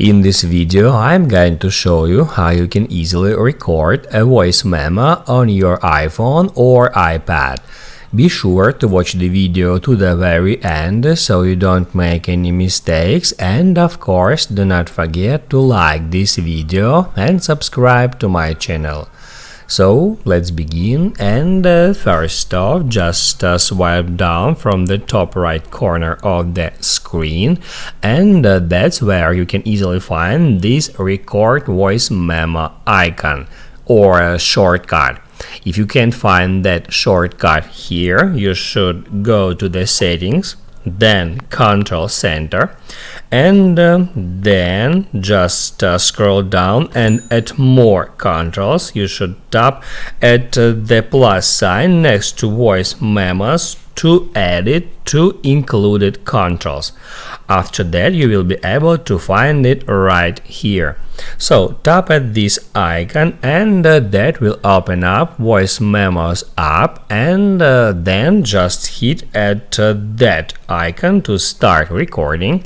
In this video, I'm going to show you how you can easily record a voice memo on your iPhone or iPad. Be sure to watch the video to the very end so you don't make any mistakes, and of course do not forget to like this video and subscribe to my channel. So let's begin, and first off, just swipe down from the top right corner of the screen, and that's where you can easily find this record voice memo icon or a shortcut. If you can't find that shortcut here, you should go to the settings, then Control Center, and then just scroll down, and at More Controls you should tap at the plus sign next to Voice Memos to add it to included controls. After that, you will be able to find it right here. So tap at this icon, and that will open up Voice Memos app, and then just hit at that icon to start recording.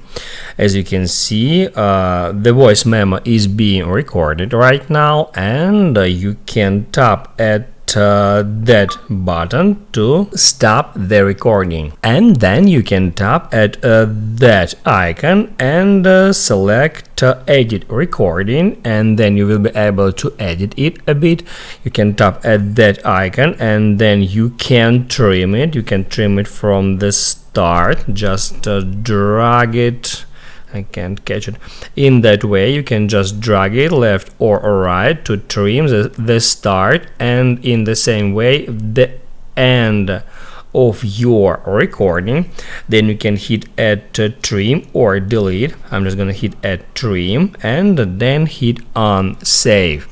As you can see, the voice memo is being recorded right now, and you can tap at that button to stop the recording, and then you can tap at that icon and select edit recording, and then you will be able to edit it a bit. You can tap at that icon, and then you can trim it. You can trim it from the start. Just drag it. I can't catch it. In that way, you can just drag it left or right to trim the start, and in the same way the end of your recording. Then you can hit at trim or delete. I'm just gonna hit at trim and then hit on save.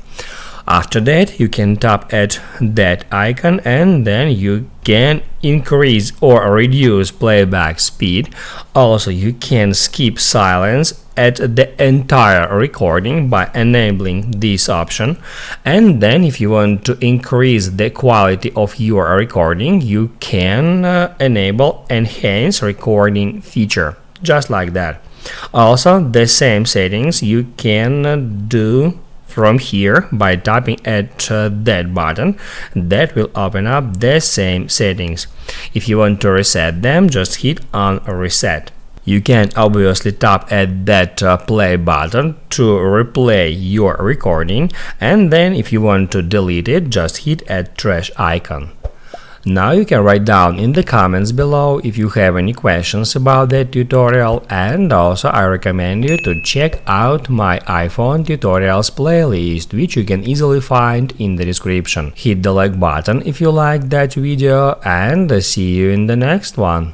After that, you can tap at that icon, and then you can increase or reduce playback speed. Also, you can skip silence at the entire recording by enabling this option. And then if you want to increase the quality of your recording, you can enable enhance recording feature, just like that. Also, the same settings you can do from here by tapping at that button. That will open up the same settings. If you want to reset them, just hit on reset. You can obviously tap at that play button to replay your recording, and then if you want to delete it, just hit at trash icon. Now you can write down in the comments below if you have any questions about that tutorial, and also I recommend you to check out my iPhone tutorials playlist, which you can easily find in the description. Hit the like button if you liked that video, and see you in the next one.